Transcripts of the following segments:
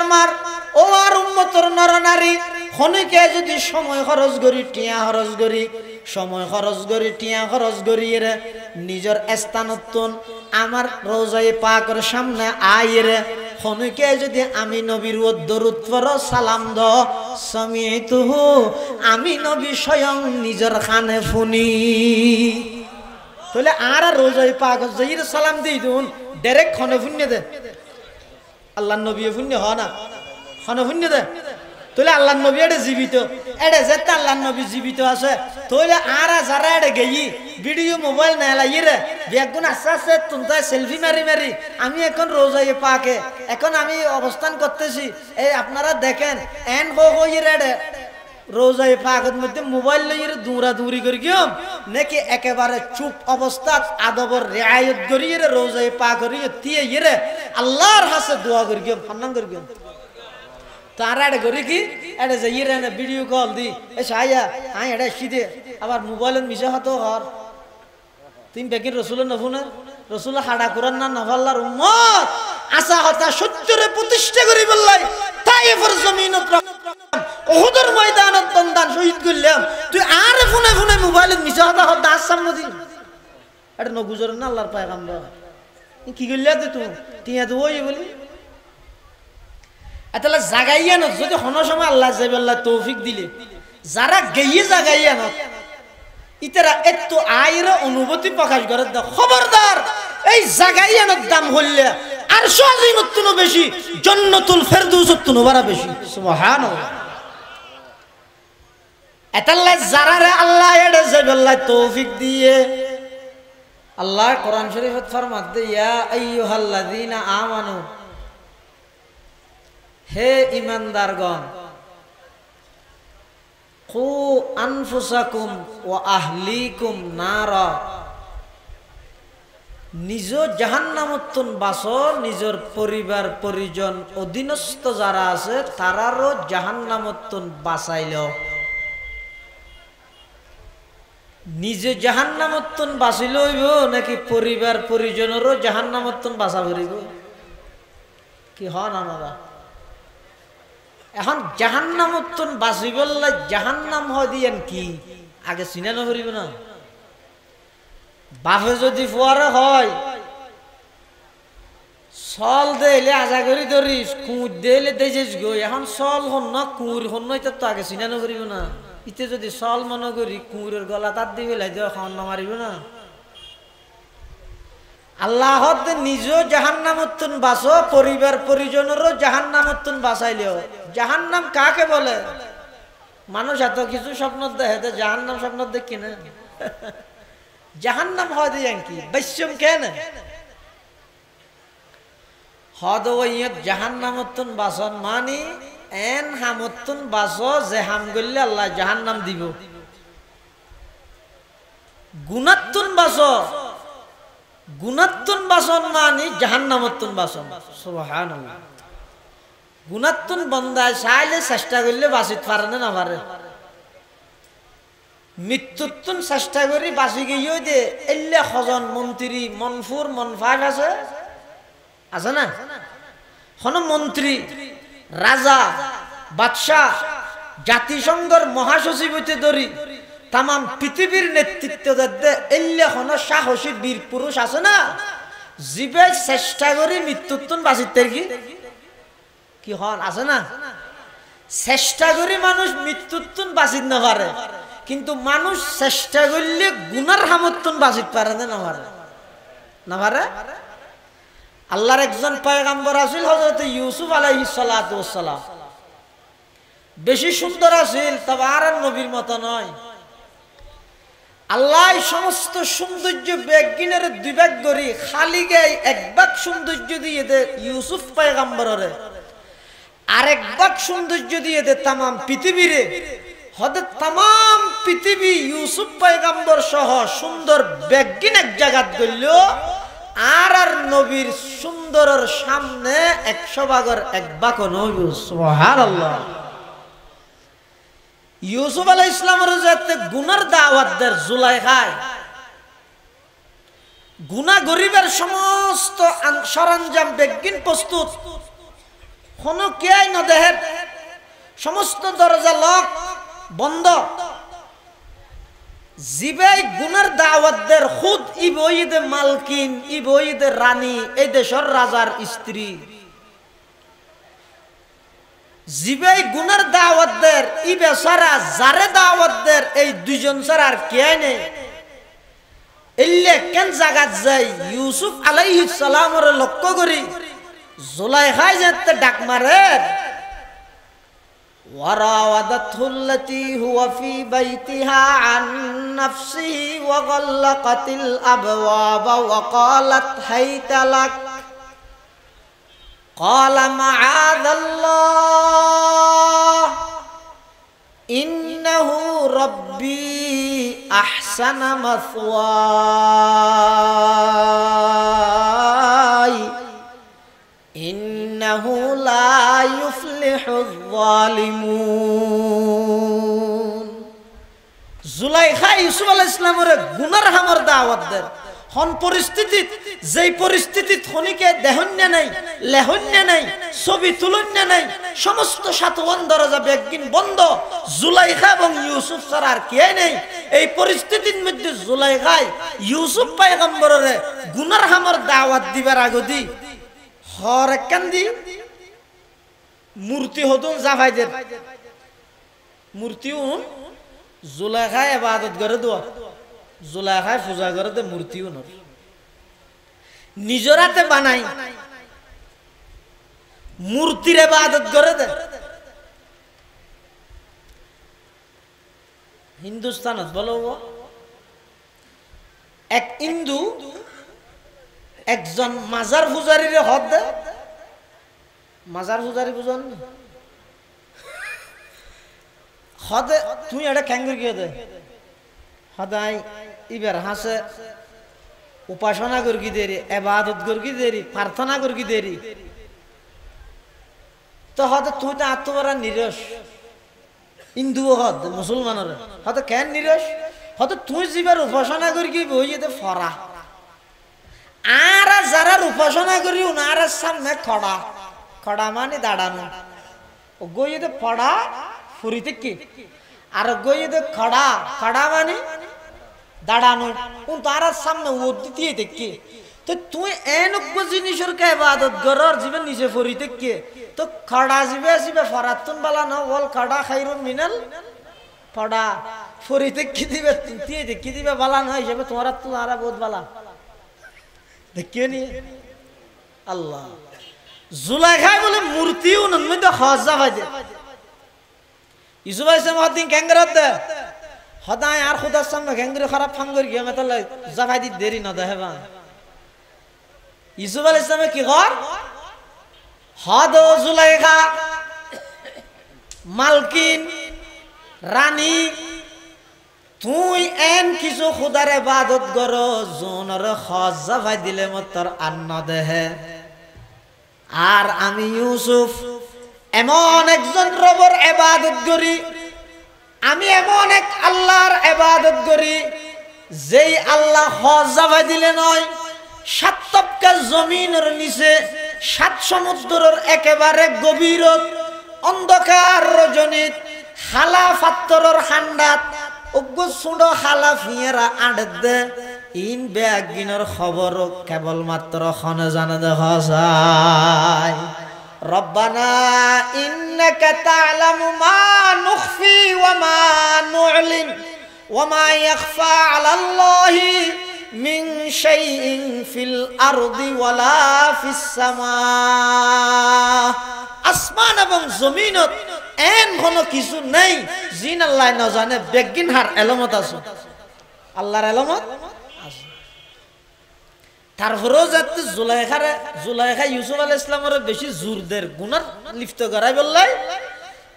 Former ও আর উম্মতর নরনারী খনিকে যদি সময় খরচ করি টিয়া খরচ করি সময় খরচ করি টিয়া খরচ করি রে নিজের স্থানত্তন আমার রোজায়ে পাকের সামনে আইরে খনিকে যদি আমি নবীর দরুদ পড় সালাম দ সামিতুহু আমি নবী স্বয়ং নিজের কানে শুনি তাহলে আর রোজায়ে পাক জহির সালাম দিই দুন ডাইরেক্ট খনে শুনে দে আল্লাহর নবী শুনে হ না খনে শুনে দে তাহলে আল্লাহর নবী এটা জীবিত এটা যেতে আল্লাহর নবী জীবিত আছে তাহলে আর যারা এটা গেই ভিডিও মোবাইল না লাগিয়ে বেগুন আস্তে আস্তে তুমি সেলফি মারি মারি আমি এখন রোজায়ে পাকে এখন আমি অবস্থান করতেছি এই আপনারা দেখেন এন হইয়ে রে রোজায়ে পাকের মধ্যে মোবাইল লইয়ে দৌড়া দৌড়ি করি গিয়ে নাকি একেবারে চুপ অবস্থাত আদবর রেআয়ত করিয়ে রোজায়ে পাক করিয়ে দিয়ে ইয়ে আল্লাহর হাতে দোয়া করি গিয়ে সম্মান করি গিয়ে তারা এটা করি কি এটা যে ইয়ে না ভিডিও কল দি এ সাইয়া হ্যাঁ এটা শীতে আবার মোবাইলের মিশা হতো হর তিন বেকিন রসুলের নফুনের রসুল হাডা কোরআন না নফাল্লার উম্মত আশা হতা সত্যরে প্রতিষ্ঠা করি বললাই তাইফের জমিনত ওহুদের ময়দানত দন্দান শহীদ করলাম তুই আর ফোনে ফোনে মোবাইলের মিশা হতা হত দাস সামনে দিন এটা নগুজর না আল্লাহর পয়গম্বর কি করলে তুই টিয়া তো ওই বলি এতলা জাগাইয়া ন যদি হন সময় আল্লাহ যাবে আল্লাহ তৌফিক দিলে যারা গেয়ে জাগাইয়া ন ইতারা একটু আয়ের অনুভূতি প্রকাশ করে দাও খবরদার এই জাগাইয়া ন দাম হইলে আর আজিমতুন বেশি জান্নাতুল ফেরদৌসতুন বড় বেশি সুবহানাল্লাহ এতলা যারা আল্লাহ এড়ে যাবে আল্লাহ তৌফিক দিয়ে আল্লাহ কোরআন শরীফত ফরমাতে ইয়া আইয়ুহাল্লাযীনা আমানু হে ইমানদারগণ কু আনফুসাকুম ওয়া আহলিকুম নারা নিজ জাহান্নামতুন বাসো নিজের পরিবার পরিজন অধীনস্থ যারা আছে তারারও জাহান্নামতুন বাঁচাইল নিজে জাহান্নামতুন বাঁচিল হইব নাকি পরিবার পরিজনেরও জাহান্নামতুন বাঁচা করিব কি হন আমরা এখন জাহান্নামতুন বাঁচি বললে জাহান্নাম হয় দিয়েন কি আগে চিনা নকরিব না বাপে যদি ফুয়ারে হয় চল দেলে আজা করি ধরিস কুঁড় দেলে দেছিস গই এখন চল হন কুঁড় হন এটা তো আগে চিনা নকরিব না ইতে যদি চল মনে করি কুঁড়ের গলা তার দিবে লাই দেওয়া খাওয়ান না মারিব না আল্লাহ নিজ জাহান্নামতুন বাঁচো পরিবার পরিজনেরও জাহান্নামতুন বাঁচাইলেও জাহান্নাম কাকে বলে মানুষ এত কিছু স্বপ্ন দেখে জাহান্নাম স্বপ্ন দেখি না জাহান্নাম হয় দিয়ে কি বৈশ্যম কেন হদ জাহান্নামতুন বাঁচন মানি এন হামতুন বাঁচো যে হাম করলে আল্লাহ জাহান্নাম দিব গুণাত্তুন বাঁচো গুণাত্তুন বাসন মানি জাহান্নামতুন বাসন সুবহানাল্লাহ গুণাত্তুন বন্দায় চাইলে চেষ্টা করলে বাঁচিতে পারে না পারে মৃত্যুত্তুন চেষ্টা করি বাঁচি গিয়েও দে এলে সজন মন্ত্রী মনফুর মনফাজ আছে না হন মন্ত্রী রাজা বাদশাহ জাতিসংঘের মহাসচিব হইতে ধরি তাম পৃথিবীর নেতৃত্ব দে এলে হন সাহসী বীর পুরুষ আছে না জীবে চেষ্টা করি মৃত্যুত্তুন বাঁচিতে কি হন আছে না চেষ্টা করি মানুষ মৃত্যুত্তুন বাঁচিত না পারে কিন্তু মানুষ চেষ্টা করলে গুনার হামতুন বাঁচিতে পারে না পারে আল্লাহর একজন পয়গম্বর আছিল হযরত ইউসুফ আলাইহিস সালাতু ওয়াস সালাম বেশি সুন্দর আছিল তবে আর নবীর মতো নয় আল্লাহ সমস্ত সৌন্দর্য বেগিনের দুই ভাগ করি খালি গায়ে এক ভাগ সৌন্দর্য দিয়ে দে ইউসুফ পয়গম্বরের আরেক ভাগ সৌন্দর্য দিয়ে দে তাম পৃথিবীরে হদে তাম পৃথিবী ইউসুফ পয়গম্বর সহ সুন্দর বেগিন এক জায়গা গড়ল আর নবীর সুন্দরের সামনে 100 ভাগের এক ভাগ নবী সুবহানাল্লাহ ইউসুফ আলাইহিস সালামের যাতে গুনার দাওয়াত দের জুলাইখায় গুনাহ গরিবের সমস্ত সরঞ্জাম বেগিন প্রস্তুত কোনো কে ন দেহের সমস্ত দরজা লক বন্ধ জিবে গুনার দাওয়াতদের খুদ ইবইদে মালকিন ইবইদে রানী এই দেশের রাজার স্ত্রী জিবে গুনার দাওয়াতদের ই বেচারা যারে দাওয়াতদের এই দুইজন ছাড়া আর কে নেই এলে কেন জায়গাত যাই ইউসুফ আলাইহিস সালামের লক্ষ্য করি জুলাইখায় যেতে ডাক মারে وراودته التي هو في بيتها عن نفسه وغلقت الأبواب وقالت هيت لك قال معاذ الله إنه ربي أحسن مثواي إنه لا يفلح الظالمون জুলাইখা ইউসুফ আলাইহিস সালামের গুনার হামর দাওয়াত দেন হন পরিস্থিতি যেই পরিস্থিতিত খনিকে দেহন্য নাই লেহন্য নাই ছবি তুলন্য নাই সমস্ত সাতওয়ান দরজা বেগিন বন্ধ জুলাইখা এবং ইউসুফ ছাড়া আর কে নেই এই পরিস্থিতির মধ্যে জুলাইখায় ইউসুফ পয়গম্বরের গুনার হামর দাওয়াত দিবার আগদি হর কান্দি মূর্তি হতুন জাফাইদের মূর্তি জুলাইখায় ইবাদত করে দোয়া জুলাইখায় পূজা করে দে মূর্তিও নর নিজরাতে বানাই মূর্তির ইবাদত করে দে হিন্দুস্তানত বলো এক হিন্দু একজন মাজার পূজারীর হদ দে মাজার পূজারী বুঝন হদে তুই এটা ক্যাঙ্গুর গিয়ে দে হদাই ইবার হাসে উপাসনা করগি দেরি ইবাদত করগি দেরি প্রার্থনা করগি দেরি তো হদে তুই তো আত্মবরা নিরস হিন্দু হদ মুসলমানের হদে কেন নিরস হদে তুই যিবার উপাসনা করগি বই দে ফরা আর যারা উপাসনা করি উনার সামনে খড়া খড়া মানে দাঁড়ানো গইতে পড়া ফুরিতে কি আর গইতে খড়া খড়া মানে দাঁড়ানো তার সামনে দিয়ে দেখি তো তুই এনজ্ঞ জিনিসের কে ইবাদত করার জীবন নিচে ফুরিতে কি তো খড়া জিবে জিবে ফরাতুন বালা না বল খড়া খাইরুম মিনাল পড়া ফুরিতে কি দিবে দিয়ে দেখি দিবে বালা না হিসেবে তোমারা তোমারা বহুত বালা দেখিও নি আল্লাহ জুলাইখায় বলে মূর্তিও নন্মিত হজা ভাইদে ইউসুফ আলাইহিস সালাম হদিন ক্যাঙ্গরত দে হদায় আর খুদার সামনে ক্যাঙ্গরি খারাপ ফাঙ্গর গিয়ে মেতালে জাফাই দি দেরি না দেহবা ইউসুফ আলাইহিস সালাম কি কর হদ জুলাইখা মালকিন রানী তুই এন কিছু খুদার ইবাদত কর জোনর হজা ভাই দিলে মতর আন্ন দেহে আর আমি ইউসুফ এমন একজন রবের ইবাদত করি আমি এমন এক আল্লাহর ইবাদত করি যেই আল্লাহ হজা ভাই দিলে নয় সাত তবকা জমিনের নিচে সাত সমুদ্রের একেবারে গভীরত অন্ধকার রজনীত খালা ফাত্তরের খান্ডাত উগ্র সুড়ো খালা ফিয়েরা আড়ে দে ইন বেগিনের খবর কেবলমাত্র খনে জানে দেখা যায় রব্বানা ইন্নাকা তা'লামু মা নুখফি ওয়া মা নু'লিন ওয়া মা ইয়াখফা 'আলাল্লাহি মিন শাইইন ফিল আরদি ওয়ালা ফিস সামা আসমান এবং জমিনত এন কোনো কিছু নাই জিন আল্লাহ না জানে বেগিন হার এলমত আছে আল্লাহর এলমত আছে তারপরেও যাতে জুলাইখা ইউসুফ আলাইহিস সালামের বেশি জোরদের গুনার লিপ্ত করাই বললাই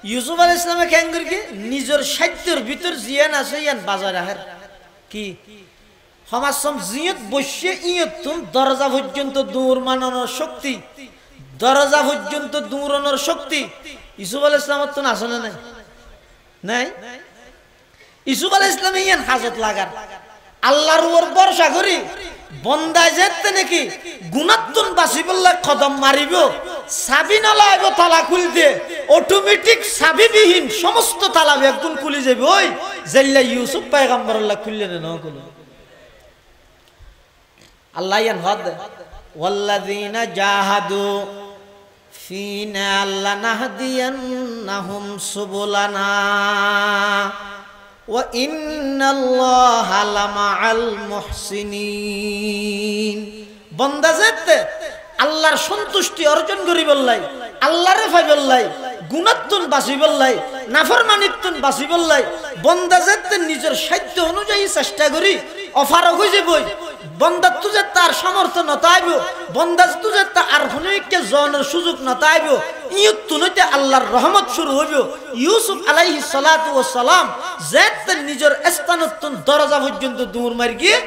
ইউসুফ আলাইহিস সালামে কেন করি কি নিজের সাধ্যের ভিতর জিয়ান আছে ইয়ান বাজার আহের কি সমাজ সম জিয়ত বসে ইয়ত তুম দরজা পর্যন্ত দূর মানানোর শক্তি দরজা পর্যন্ত দূরানোর শক্তি ইউসুফ আলাইহিস সালামের তো আছে না নাই নাই ইউসুফ আলাইহিস সালাম ইয়ান হাজত লাগার আল্লাহর উপর ভরসা করি বন্দায় যেতে নাকি গুনাত্তুন বাসি বললে কদম মারিব চাবি নলাইব তালা খুলতে অটোমেটিক চাবিবিহীন সমস্ত তালা একদম খুলে যাবে ওই জেল্লা ইউসুফ পয়গম্বরুল্লাহ খুললেন না কোন আল্লাহ ইয়ান হদ ওয়াল্লাযিনা জাহাদু ফিনা লানাহদিয়ান্নাহুম সুবুলানা ওয়া ইন্নাল্লাহা লামাআল মুহসিনিন বান্দা যেতে আল্লাহর সন্তুষ্টি অর্জন করি বললাই আল্লাহরে পাই বললাই গুনাহতুন বাঁচি বললাই নাফরমানিতুন বাঁচি বললাই বান্দা যেতে নিজের সাধ্য অনুযায়ী চেষ্টা করি অফারক হয়ে যাবই বন্দা তুজে তার সামর্থ্য নতাইব বন্দা তুজে তার হনিকে জনের সুযোগ নতাইব ইয়তুনতে আল্লাহর রহমত শুরু হইব ইউসুফ আলাইহিস সালাতু ওয়াস সালাম যেতে নিজের স্থানতুন দরজা পর্যন্ত দূর মারি গিয়ে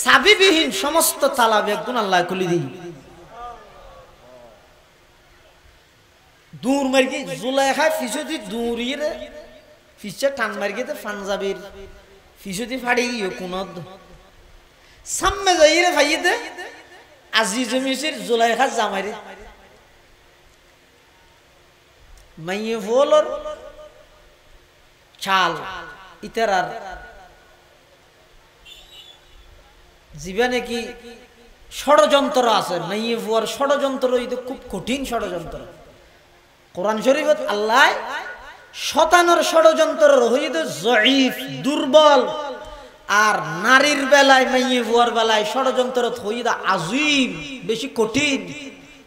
চাবিবিহীন সমস্ত তালা একদম আল্লাহ খুলে দিই দূর মারি গিয়ে জুলাইখা ফিসদি দূরিয়ে ফিসে টান মারি গিয়ে পাঞ্জাবির ফিসদি ফাড়ি গিয়ে কোনদ সামনে যাইরে ভাইয়েতে আজিজ মিসির জুলাইখা জামাইরে মাইয়ে ফলর চাল ইতারার জীবনে কি ষড়যন্ত্র আছে মাইয়ে ফুয়ার ষড়যন্ত্র এটা খুব কঠিন ষড়যন্ত্র কোরআন শরীফত আল্লাহ শতানোর ষড়যন্ত্র হইতে জয়ীফ দুর্বল আর নারীর বেলায় মাইয়ে ফুয়ার বেলায় ষড়যন্ত্র হইতে আজিম বেশি কঠিন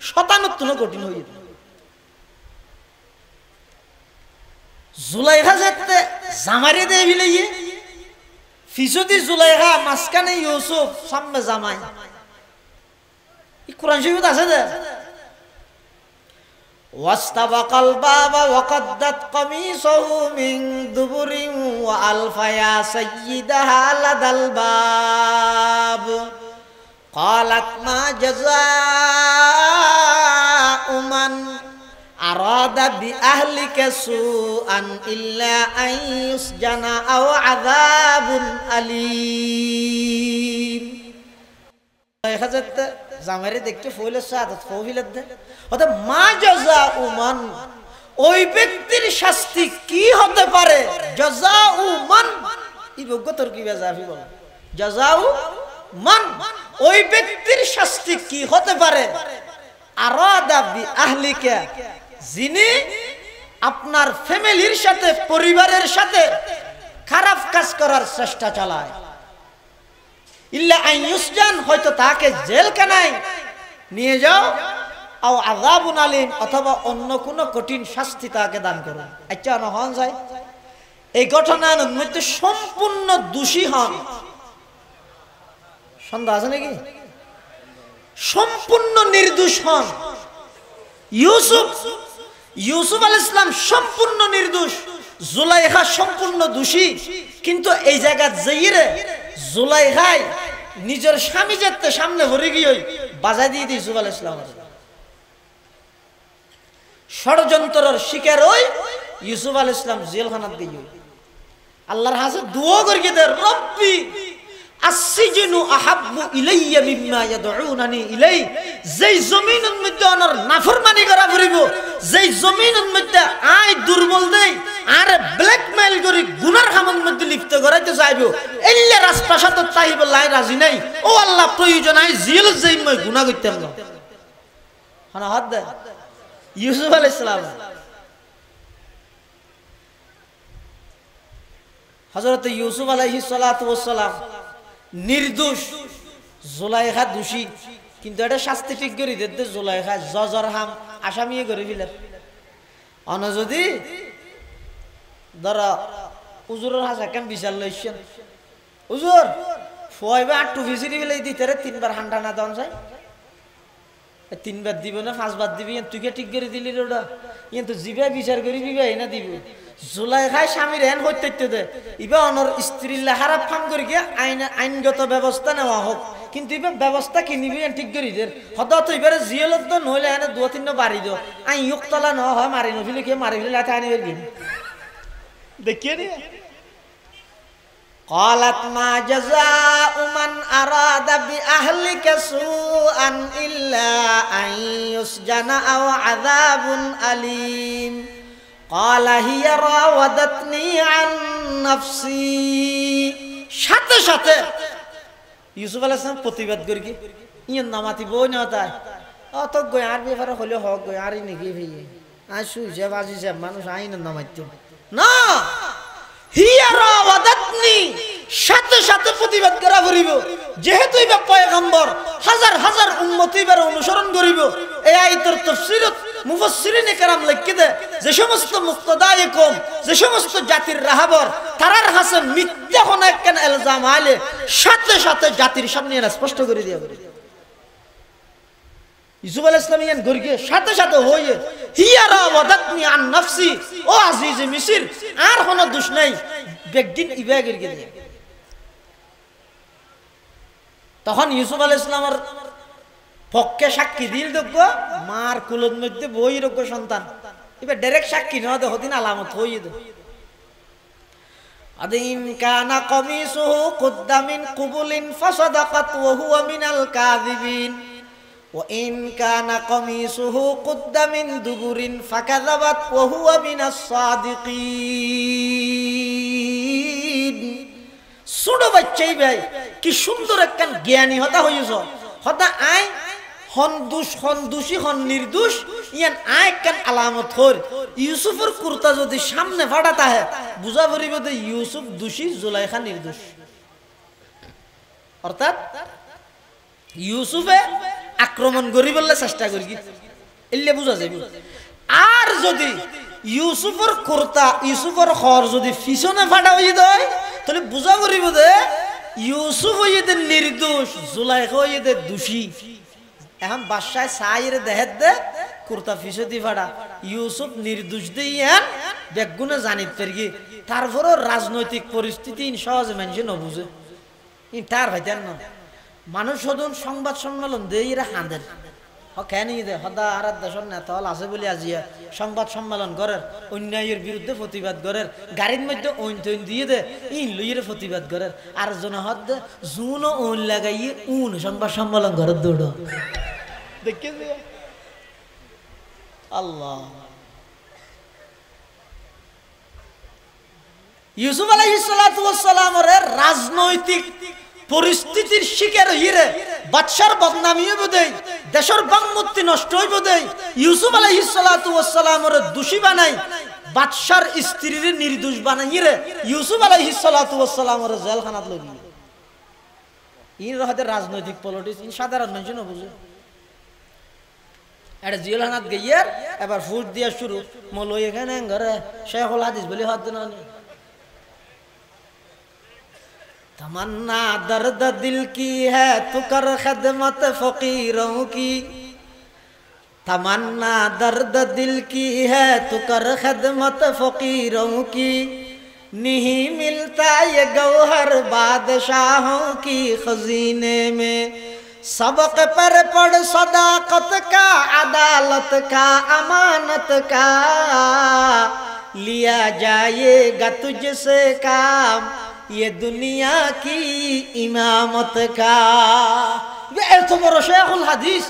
শতানোর তুলনা কঠিন হইতে জুলাইখা যেতে জামারি দেয় ভিলাইয়ে ফিসদি জুলাইখা মাঝখানে ইউসুফ সামনে জামাই কোরআন শরীফত আছে দে واستبق الباب وقدت قميصه من دبر وألف يا سيدها لدى الباب قالت ما جزاء من أراد بأهلك سوءا إلا أن يسجن أو عذاب أليم জামাইরে দেখতে ফইলে সাদত ফইলে দে ওটা মা জাযাউ মান ওই ব্যক্তির শাস্তি কি হতে পারে জাযাউ মান এই বগতর কি বেজাফি বল জাযাউ মান ওই ব্যক্তির শাস্তি কি হতে পারে আরাদা বি আহলিকা যিনি আপনার ফ্যামিলির সাথে পরিবারের সাথে খারাপ কাজ করার চেষ্টা চালায় ইল্লা আইয়ুসজান হয়তো তাকে জেলখানায় নিয়ে যাও আও আযাবুন আলিম অথবা অন্য কোন কঠিন শাস্তি তাকে দান করো আচ্ছা না হন যায় এই ঘটনার মধ্যে সম্পূর্ণ দোষী হন সন্দেহ আছে নাকি সম্পূর্ণ নির্দোষ হন ইউসুফ আলাইহিস সালাম সম্পূর্ণ নির্দোষ জুলাইখা সম্পূর্ণ দোষী কিন্তু এই জায়গা যাইরে জুলাইখাই নিজের স্বামী যেতে সামনে ভরে গিয়ে বাজাই দিয়ে দিই ইউসুফ আলাইহিস সালাম ষড়যন্ত্রের শিকার ওই ইউসুফ আলাইহিস সালাম জেলখানাত দিয়ে আল্লাহর কাছে দোয়া করিয়ে দে রব্বি আসসিজনু আহাব্বু ইলাইয়া মিম্মা ইয়াদউনানি ইলাই যেই জমিনের মধ্যে অনর নাফরমানি করা পড়িব যেই জমিনের মধ্যে আই দুর্বল দেই আর ব্ল্যাকমেইল করি গুনার কামের মধ্যে লিপ্ত করাইতে চাইবো এল্লা রাজপ্রাসাদ চাইব লাই রাজি নাই ও আল্লাহ প্রয়োজন আই জেল যাই মই গুনাহ করতাম না হানা হাত দে ইউসুফ আলাইহিস সালাম হযরত ইউসুফ আলাইহিস সালাতু ওয়াস সালাম নির্দোষ জুলাইখা দোষী কিন্তু এটা শাস্তি ঠিক করে দিতে জুলাইখা জজর হাম আসামি করে ফেলে অন যদি ধরা হুজুরের হাসা কেন বিচার লইছেন হুজুর ফয়বা আটটু ফিসিরি ফেলে দিতে রে তিনবার হান্ডা না দাম যায় তিনবার দিব না পাঁচবার দিবি তুই কে ঠিক করে দিলি রে ওটা কিন্তু জিবা বিচার করি বিবা না দিব জুলাইখায় স্বামীর হেন হইতে দে ইবা অনর স্ত্রীর খারাপ ফাম করি গিয়ে আইনগত ব্যবস্থা নেওয়া হোক কিন্তু ইবা ব্যবস্থা কি নিবি ঠিক করি দে হত তো এবারে জিয়েলত তো নইলে এনে দু তিন বাড়ি দো আই ইয়কতলা ন হয় মারি নফিলে কে মারি ফেলে লাতে আনি বের গিয়ে দেখিয়ে নি قالت ما جزاء من أراد بأهلك سوءا إلا أن يسجن أو عذاب أليم قال هي راودتني عن نفسي সাথে সাথে ইউসুফ আলাইহিস সালাম প্রতিবাদ করি ইন নামাতি বই না তাই অত গয়ার ব্যাপারে হলে হক গয়ারই নাকি ভাই আসু যে বাজি যে মানুষ আইন নামাইতো না হিয়া রাওয়াদাতনি সাথে সাথে প্রতিবাদ করা করিব যেহেতু ইবা পয়গম্বর হাজার হাজার উম্মত ইবার অনুসরণ করিব এই আয়াতের তাফসীরত মুফাসসিরিনে কেরাম লিখে দেয় যে সমস্ত মুক্তদায়ে কওম যে সমস্ত জাতির রাহাবর তারার হাসে মিথ্যা কোন একখান ইলজাম আইলে সাথে সাথে জাতির সামনে এরা স্পষ্ট করে দিয়া ইউসুফ আলাইহিস সালাম ইয়ান গরিকে সাথে সাথে হইয়ে হিয়া রাওয়াদাতনি আন নাফসি ও আজিজ মিসর আর কোনো দোষ নাই বেগদিন ইবা গরিকে দিয়া তখন ইউসুফ আলাইহিস সালামের পক্ষে সাক্ষী দিল দেখো মার কুলের মধ্যে বই রোগ্য সন্তান এবার ডাইরেক্ট সাক্ষী না দে হদিন আলামত হইয়ে দে আদিম কানা কমিসুহু কুদ্দা মিন কুবুলিন ফাসাদাকাত ওয়া হুয়া মিনাল কাযিবিন ওয়া ইন কানা কমিসুহু কুদ্দা মিন দুবুরিন ফাকাযাবাত ওয়া হুয়া মিনাস সাদিকিন ছোট বাচ্চাই ভাই কি সুন্দর একখান জ্ঞানী হতা হইছ হতা আই হন দোষী হন নির্দোষ ইয়ান আয় কেন আলামত হর ইউসুফের কুর্তা যদি সামনে ফাটাতা হে বুঝা পড়িব যে ইউসুফ দোষী জুলাইখা নির্দোষ অর্থাৎ ইউসুফে আক্রমণ করি বললে চেষ্টা করি এলে বুঝা যাবে আর যদি ইউসুফের কুর্তা ইউসুফের খর যদি পিছনে ফাটা হয়ে দেয় তাহলে বুঝা পড়িব যে ইউসুফ হইতে নির্দোষ জুলাইখা হইতে দোষী এখন বাদশাহ সাইরে দেহের দে কুর্তা ফিসদি ফাড়া ইউসুফ নির্দোষ দিয়ান বেগুনে জানিত পারি তারপরও রাজনৈতিক পরিস্থিতি সহজে মানুষে নবুঝে তার হইতেন না মানুষ সদন সংবাদ সম্মেলন দে এরা হাঁদেন কেন দে সদা আর দেশের নেতা হল আছে বলে আজিয়া সংবাদ সম্মেলন করের অন্যায়ের বিরুদ্ধে প্রতিবাদ করের গাড়ির মধ্যে ওইন তৈন দিয়ে দে ইন লইয়ের প্রতিবাদ করের আর জন হদ দে জুন ওন লাগাইয়ে উন সংবাদ সম্মেলন করের দৌড় দেখে আল্লাহ ইউসুফ আলাইহিস সালাতু ওয়াস সালামের রাজনৈতিক পরিস্থিতির শিকার হইরে বাদশার বদনামি হইব দেই দেশের বাংমূর্তি নষ্ট হইব দেই ইউসুফ আলাইহিস সালাতু ওয়াস সালামের দোষী বানাই বাদশার স্ত্রীর নির্দোষ বানাইরে ইউসুফ আলাইহিস সালাতু ওয়াস সালামের জেলখানাত লই ইন রহতে রাজনৈতিক পলিটিক্স ইন সাধারণ মানুষ না বুঝে এটা জেলখানাত গিয়ে এবার ফুট দিয়া শুরু মলই এখানে ঘরে শেখুল হাদিস বলি হদ না तमन्ना दर्द दिल की है तू कर खिदमत फकीरों की तमन्ना दर्द दिल की है तू कर खिदमत फकीरों की नहीं मिलता ये गौहर बादशाहों की खजीने में सबक पर पढ़ सदाकत का अदालत का अमानत का लिया जाएगा तुझसे काम ये दुनिया की इमामत का এত বড় শেখুল হাদিস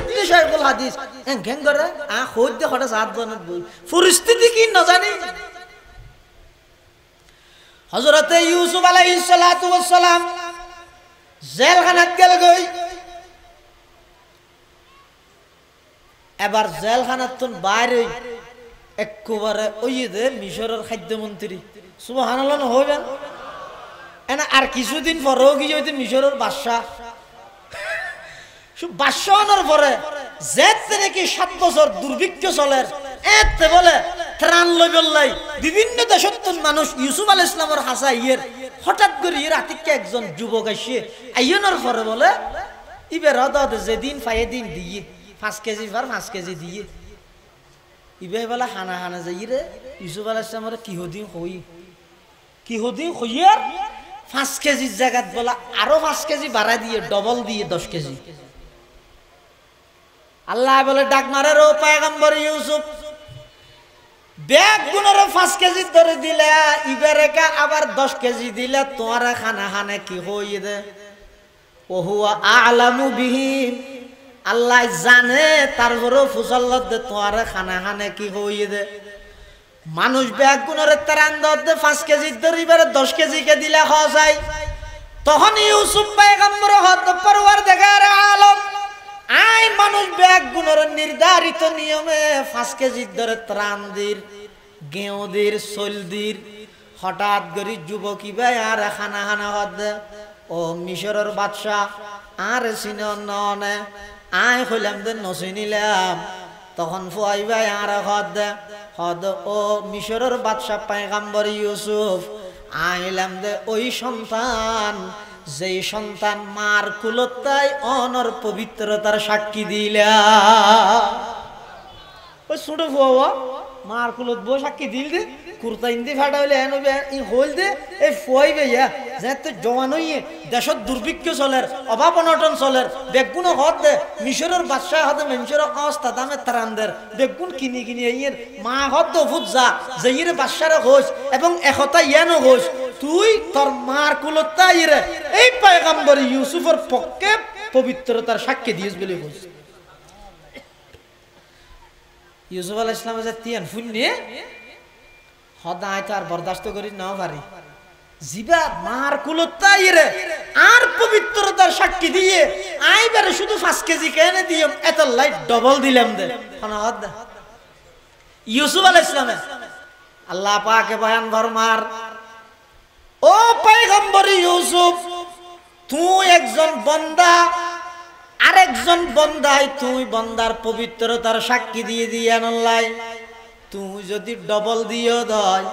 ইবনে শেখুল হাদিস কেন করে আ খোদ দে খটা সাত বনত বই পরিস্থিতি কি না জানি হযরত ইউসুফ আলাইহিস সালাতু ওয়াস সালাম জেলখানাত গেল গই এবার জেলখানাত তুন বাইরে একবারে ওই যে মিশরের খাদ্যমন্ত্রী সুবহানাল্লাহ হইবেন এনা আর কিছুদিন পরেও কি হইতে মিশরের বাদশা সব বাদশাহর পরে যেতে নাকি 7 বছর দুর্ভিক্ষ চলের এতে বলে ত্রাণ লই বললাই বিভিন্ন দেশের মানুষ ইউসুফ আলাইহিস সালামের হাসা ইয়ের হঠাৎ করে রাতিকে একজন যুবক আসে আইয়নের পরে বলে ইবে রাত যেদিন পায়ে দিন দিয়ে 5 কেজি ভর 5 কেজি দিয়ে ইবে বলে হানা হানা যাই রে ইউসুফ আলাইহিস সালামের কি হদি হইয়ার 5 কেজির জায়গাত বলা আরো 5 কেজি বাড়াই দিয়ে ডবল দিয়ে 10 কেজি আল্লাহ বলে ডাক মারে রো পয়গম্বর ইউসুফ ব্যাগ গুণরে 5 কেজি ধরে দিলে ইবারে কা আবার 10 কেজি দিলে তোমার খানা খানে কি হইয়ে দে ওহুয়া আ'লামু বিহিম আল্লাহ জানে তারপরেও ফুসল্লত দে তোমার খানা খানে কি হইয়ে দে মানুষ ব্যাগ গুণরে তারান দে 5 কেজি ধরে ইবারে 10 কেজি কে দিলে খাওয়া যায় তখন ইউসুফ পয়গম্বর হত পরওয়ারদিগার আলম আই মানুষ ব্যাগ গুণর নির্ধারিত নিয়মে 5 কেজি ধরে ত্রাণ দির গেঁওদির সলদির হঠাৎ করে যুবকী ভাই আর খানা খানা হদ ও মিশরের বাদশা আর চিনন ননে আই হইলাম দে নচিনিলাম তখন ফুয়াই ভাই আর হদ ও মিশরের বাদশা পয়গম্বর ইউসুফ আইলাম দে ওই সন্তান যেই সন্তান মার কুলতায় অনর পবিত্রতার সাক্ষী দিলা ওই ছোট ফুয়া মার কুলত বউ সাক্ষী দিল দে কুর্তা ইন্দি ফাটা হইলে এন ই হইল দে এই ফুয়াই ভাইয়া যেহেতু জওয়ান হইয়ে দেশত দুর্ভিক্ষ চলের অভাব অনটন চলের বেগুন হদ দে মিশরের বাদশাহ হদে মিশরের অবস্থা দামে তারানদের বেগুন কিনি কিনি ইয়ের মা হদ ফুট যা যে ইয়ের বাদশারে হোস এবং একতা ইয়ানো হোস তুই তোর মার কুলতা ইরে এই পয়গম্বর ইউসুফের পক্ষে পবিত্রতার সাক্ষী দিয়েছ বলে হোস ইউসুফ আলাইহিস সালাম যে তিয়ান ফুন্নে হদায় তার বরদাস্ত করি নাও পারি জিবা মার কুলতা ইরে আর পবিত্রতার সাক্ষী দিয়ে আইবারে শুধু 5 কেজি কেনে দিম এত লাইট ডবল দিলাম দে খানা হদ ইউসুফ আলাইহিস সালাম আল্লাহ পাকে বয়ান ফরমার ও পয়গম্বর ইউসুফ তুই একজন বান্দা আরেকজন বান্দাই তুই বান্দার পবিত্রতার সাক্ষী দিয়ে দিয়ান আল্লাহ তুই যদি ডবল দিও দয়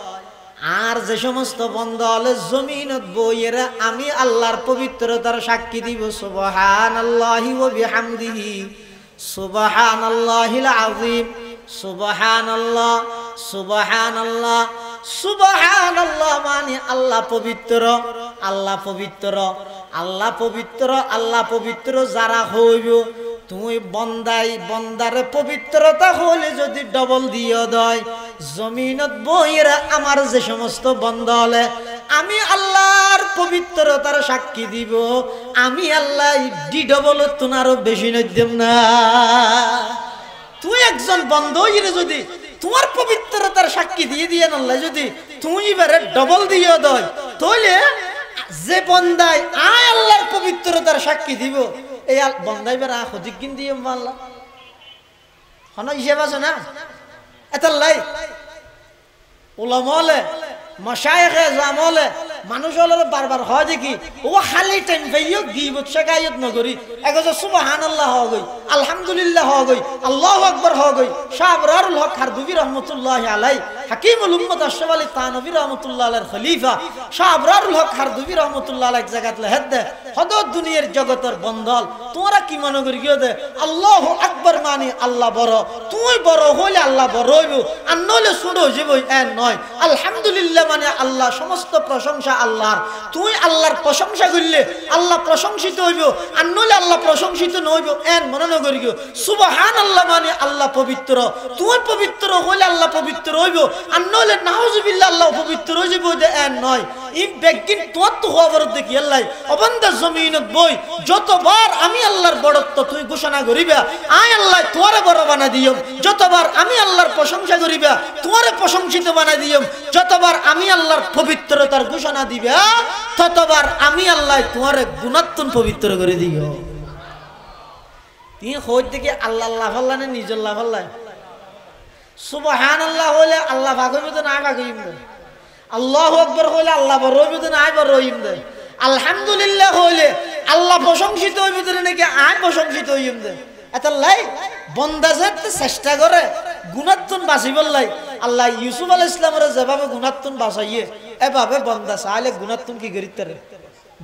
আর যে সমস্ত বান্দা হলে জমিনত বইয়েরা আমি আল্লাহর পবিত্রতার সাক্ষী দিব সুবহানাল্লাহি ওয়া বিহামদিহি সুবহানাল্লাহিল আযীম সুবহানাল্লাহ সুবহানাল্লাহ সুবহানাল্লাহ মানে আল্লাহ পবিত্র আল্লাহ পবিত্র আল্লাহ পবিত্র আল্লাহ পবিত্র যারা হইব তুই বন্দাই বন্দারে পবিত্রতা হলে যদি ডবল দিও দয় জমিনত বইরা আমার যে সমস্ত বন্দা হলে আমি আল্লাহর পবিত্রতার সাক্ষী দিব আমি আল্লাহ ডি ডবল তুনারও বেশি নদ্যম না তুই একজন বন্ধ হইরে যদি তোমার পবিত্রতার সাক্ষী দিয়ে দিয়ে আল্লাহ যদি তুই এবারে ডবল দিও দয় তাহলে যে বন্দাই আয় আল্লাহর পবিত্রতার সাক্ষী দিব এই বন্দাই বেড়া হদিক কিন দিয়ে আল্লাহ হন হিসেব আছে না এত লাই ওলামলে মশায়েখে জামলে মানুষ হলে বারবার হয় দেখি ও খালি টাইম পাইও গিবত শেখায়ত নগরী এগো সুবহানাল্লাহ হও গই আলহামদুলিল্লাহ হও গই আল্লাহু আকবার হও গই শাহ আবরারুল হক খারদুবি রাহমাতুল্লাহি আলাই হাকিমুল উম্মত আশরাফ আলী তানভী রাহমাতুল্লাহ আলাইহির খলিফা শাহ আবরারুল হক খারদুবি রাহমাতুল্লাহ আলাইহি জায়গাত লহেদ দে হদ দুনিয়ার জগতের বন্দল তোমরা কি মনে করি গিয়ে দে আল্লাহু আকবার মানে আল্লাহ বড় তুই বড় হইলে আল্লাহ বড় হইব আর নইলে ছোট হইব এন নয় আলহামদুলিল্লাহ মানে আল্লাহ সমস্ত প্রশংসা আল্লাহর তুই আল্লাহর প্রশংসা করলে আল্লাহ প্রশংসিত হইব আর নইলে আল্লাহ প্রশংসিত নইব এন মনে না করি সুবহানাল্লাহ মানে আল্লাহ পবিত্র তুই পবিত্র হইলে আল্লাহ পবিত্র হইব আর নইলে নাউজুবিল্লাহ আল্লাহ পবিত্র হয়ে যাব এন নয় ই বেগিন তোর তো খবর দেখি আল্লাহ অবন্ধা জমিনত বই যতবার আমি আল্লাহর বড়ত্ব তুই ঘোষণা করিবা আয় আল্লাহ তোরে বড় বানা দিও যতবার আমি আল্লাহর প্রশংসা করিবা তোরে প্রশংসিত বানা দিও যতবার আমি আল্লাহর পবিত্রতার ঘোষণা দিবা ততবার আমি আল্লাহ তোরে গুণাত্মন পবিত্র করে দিও তুই হই থেকে আল্লাহ আল্লাহ আল্লাহ না নিজের লাভ আল্লাহ সুবহানাল্লাহ হইলে আল্লাহ ভাগ হইব তো না ভাগ হইব আল্লাহু আকবার হইলে আল্লাহ বড় হইব তো না আয় বড় হইব দে আলহামদুলিল্লাহ হইলে আল্লাহ প্রশংসিত হইব তো নাকি আয় প্রশংসিত হইব দে এত লাই বন্দা যেতে চেষ্টা করে গুণাত্মন বাঁচিবার লাই আল্লাহ ইউসুফ আলাইহিস সালামের যেভাবে গুণাত্মন বাঁচাইয়ে এভাবে বন্দা চাইলে গুণাত্মন কি করিতে রে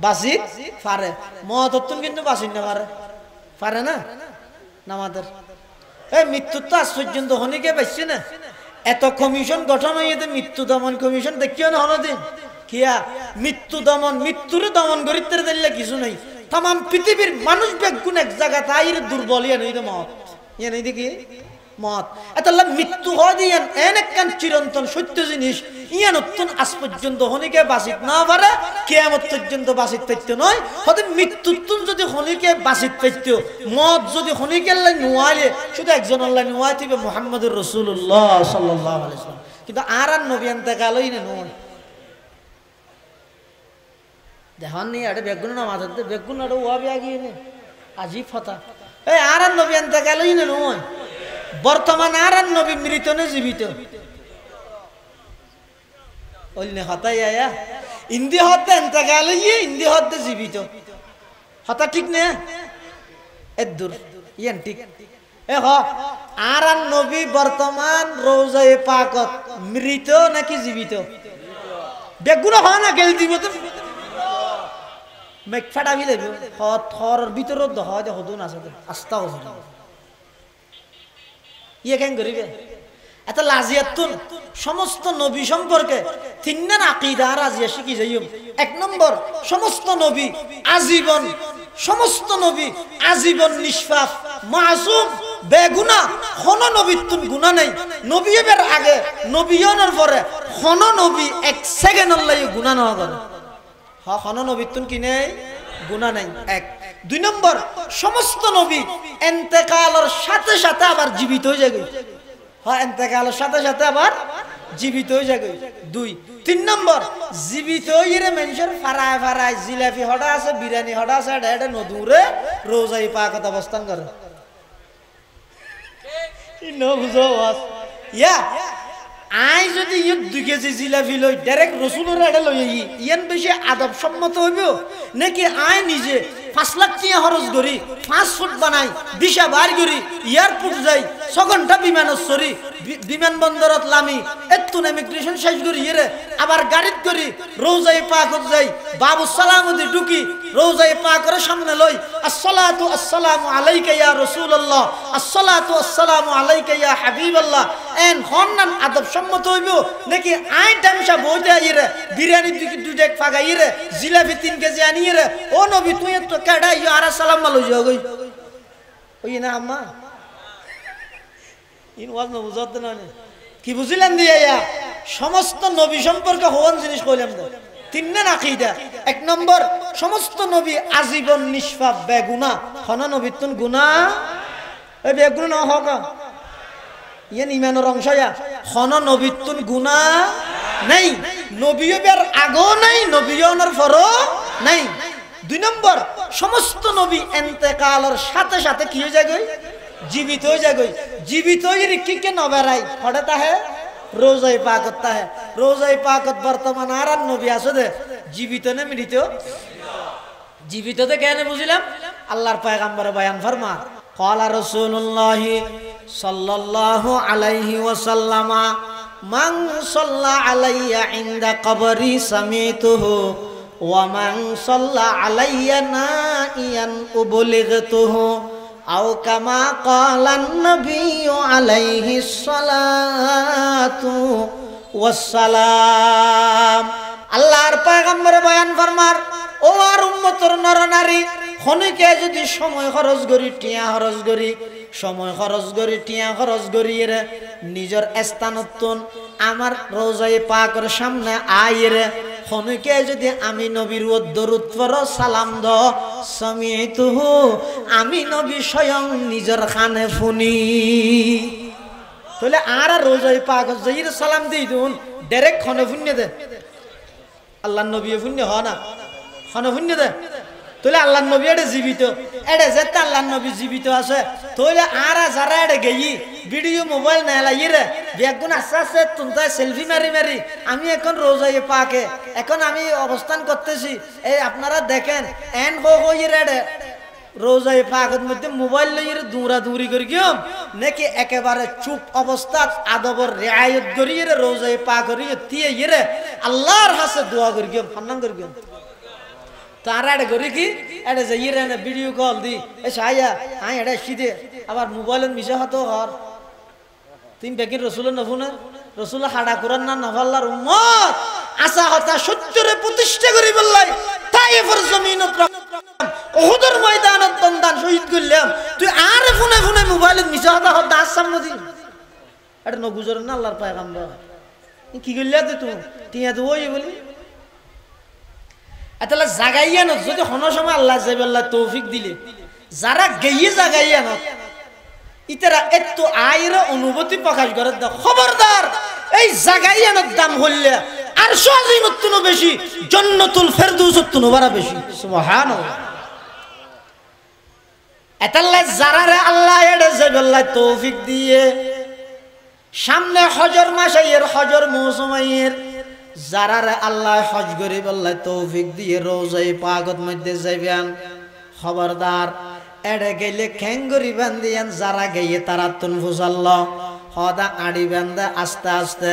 বাঁচি পারে মহত্তন কিন্তু বাঁচিন না পারে না আমাদের এই মৃত্যুর তো আজ পর্যন্ত হনিকে পাইছে না এত কমিশন গঠন হয়ে মৃত্যু দমন কমিশন দেখিও না হনদিন কিয়া মৃত্যু দমন মৃত্যুরে দমন করিতে দিলে কিছু নাই তাম পৃথিবীর মানুষ বেগুন এক জায়গা তাই দুর্বল ইয়ে নেই মত ইয়ে নেই দেখি মত এতলা মৃত্যু হয় দিয়েন এন একখান চিরন্তন সত্য জিনিস ইয়ান নতুন আজ পর্যন্ত হনিকে বাঁচিত না পারে কিয়ামত পর্যন্ত বাঁচিত পাইত নয় হতে মৃত্যুতুন যদি হনিকে বাঁচিত পাইত মত যদি হনিকে আল্লাহ নোয়ালে শুধু একজন আল্লাহ নোয়াই দিবে মুহাম্মদুর রাসূলুল্লাহ সাল্লাল্লাহু আলাইহি ওয়াসাল্লাম কিন্তু আর নবী ইন্তেকালই না নয় দেখুন নি আরে বেগুন না মাথাতে বেগুন আরে ওয়াবি আগিয়ে নে আজিব কথা এই আর নবী ইন্তেকালই না নয় বর্তমান আর নবী মৃত না জীবিত বলনে হতাই আয়া ইন্দি হতে ইন্তেকালই ইন্দি হতে জীবিত হতা ঠিক না এদুর ইয়ান ঠিক এ হ আর নবী বর্তমান রওজায়ে পাকত মৃত নাকি জীবিত বেগুন হয় না গেল দিব তো মেক ফাটা বিলে থর ভিতর হয় যে হদুন আছে আস্তা হদুন ইয়ে কেন করিবে এত লাজিয়াতুন সমস্ত নবী সম্পর্কে তিনজন আকীদা রাজিয়া শিখি যাইম এক নম্বর সমস্ত নবী আজীবন সমস্ত নবী আজীবন নিষ্পাপ মাসুম বেগুনাহ কোন নবীর তুন গুনাহ নাই নবী এর আগে নবীয়নের পরে কোন নবী এক সেকেন্ডের লাগি গুনাহ না করে হ্যাঁ কোন নবীর তুন কি নেই গুনাহ নাই এক দুই নম্বর সমস্ত নবী ইন্তেকালের সাথে সাথে আবার জীবিত হয়ে যায় হ্যাঁ ইন্তেকালের সাথে সাথে আবার জীবিত হয়ে যায় দুই তিন নম্বর জীবিত হইরে মানুষের ফারায় ফারায় জিলাপি হড়া আছে বিরিয়ানি হড়া আছে এটা নদুরে রোজায়ে পাকত অবস্থান করে ন বুঝো ইয়া আই যদি 2 কেজি জিলাপি লই ডাইরেক্ট রাসূলের আড়ে লই ইয়ান বেশি আদব সম্মত হইব নাকি আই নিজে 5 লাখ টাকা খরচ করি 5 ফুট বানাই দিশা বার করি এয়ারপোর্ট যাই 6 ঘন্টা বিমানত চড়ি বিমানবন্দরত লামি এতুন ইমিগ্রেশন শেষ করি এরে আবার গাড়িত করি রওজায়ে পাকত যাই বাবু সালামতি ঢুকি রওজায়ে পাকের সামনে লই আসসালাতু আসসালামু আলাইকা ইয়া রাসূলুল্লাহ আসসালাতু আসসালামু আলাইকা ইয়া হাবিবাল্লাহ এন হন্নান আদব সম্মত হইব নাকি আই টামসা বইতে আইরে বিরিয়ানি দুইটা ফাগাইরে জিলাপি 3 কেজি আনিরে ও নবী তুই তো কেডা ইয়া আর সালাম আলাই যাগই ওই না আম্মা ইন ওয়াজ না বুঝাতে না কি বুঝিলেন দিয়া সমস্ত নবী সম্পর্কে হওয়ান জিনিস কইলাম তো তিনজন আকীদা এক নম্বর সমস্ত নবী আজীবন নিষ্পাপ বেগুনাহ কোন নবীর তুন গুনাহ এই বেগুনাহ না হোক ইয়ান ইমানের অংশয়া কোন নবীর তুন গুনাহ নাই নবীয়ের আগো নাই নবীয়নের পরও নাই দুই নম্বর সমস্ত নবী ইন্তেকালের সাথে সাথে কি হয়ে যায় জীবিত হয়ে যায় জীবিত হয়ে কি কে নবেরাই হঠাৎ আহে রওজায়ে পাকত তাহে রওজায়ে পাকত বর্তমান আর নবী আছে দে জীবিত না মৃত জীবিত তে কেন বুঝিলাম আল্লাহর পয়গম্বর বয়ান ফরমা ক্বালা রাসূলুল্লাহ সাল্লাল্লাহু আলাইহি ওয়াসাল্লাম মান সাল্লা আলাইয়া ইনদা কবরি সামিতুহু ওয়া মান সাল্লা আলাইয়া নাইয়ান উবলিগতুহু আও কামা ক্বালান নবী আলাইহিস সালাতু ওয়াস সালাম আল্লাহর পয়গম্বর বয়ান ফরমার ও আর উম্মতের নরনারী খনিকে যদি সময় খরচ করি টিয়া খরচ করি সময় খরচ করি টিয়া খরচ করি এর নিজের স্থানতন আমার রওজায়ে পাকের সামনে আইরে খনিকে যদি আমি নবীর দরুদ পড় সালাম দ সামিতুহু আমি নবী স্বয়ং নিজের কানে শুনি তাহলে আর রওজায়ে পাক যাইর সালাম দেই দুন ডাইরেক্ট খনে শুনে দে আল্লাহর নবী শুনে হয় না খনে শুনে দে তাহলে আল্লাহর নবী এটা জীবিত এটা যেতে আল্লাহর নবী জীবিত আছে তাহলে আর যারা এটা গেই ভিডিও মোবাইল না লাগিয়ে বেগুন আস্তে আস্তে তুমি সেলফি মারি মারি আমি এখন রওজায়ে পাকে এখন আমি অবস্থান করতেছি এই আপনারা দেখেন এন হইয়ে রে রওজায়ে পাকের মধ্যে মোবাইল লইয়ে দৌড়া দৌড়ি করি কিম নাকি একেবারে চুপ অবস্থা আদবর রিআয়াত করিয়ে রওজায়ে পাক করিয়ে দিয়ে ইরে আল্লাহর কাছে দোয়া করি কিম হান্নান করি কিম তারা এটা করি কি এটা যে ইরে না ভিডিও কল দি এ সাইয়া আই এটা সিদে আবার মোবাইলের মিশা হতো হর তিন বেকিন রসুলের নফুনে রসুল হাডা কোরআন না নফাল্লার উম্মত আশা হতা সত্যরে প্রতিষ্ঠা করি বললাই তাইফের জমিনত ওহুদের ময়দানত বন্দান শহীদ করলাম তুই আর ফোনে ফোনে মোবাইলত মিছা কথা হদ দাস সামনে দিন এটা নগুজর না আল্লাহর পয়গম্বর কি করলে তুই টিয়া তো ওই বলি তাহলে জাগাইয়া ন যদি হন সময় আল্লাহ যাবে আল্লাহ তৌফিক দিলে যারা গেয়ে জাগাইয়া ন ইতারা এত আয়ের অনুভূতি প্রকাশ করে খবরদার এই জাগাইয়ানোর দাম হইলে আর সজিমতুন বেশি জান্নাতুল ফেরদৌসতুন বড় বেশি সুবহানাল্লাহ এতাল্লাহ যারা আল্লাহ এড়ে যাবে আল্লাহ তৌফিক দিয়ে সামনে হজর মাস এর হজর মৌসুম এর যারা আল্লাহ হজ গরিব আল্লাহ তৌফিক দিয়ে রোজায় পাকত মধ্যে যাবেন খবরদার এড়ে গেলে খ্যাঙ্গরি বান্দিয়ান যারা গিয়ে তারা তুন ফুসাল্লাহ হদা আড়ি বান্দা আস্তে আস্তে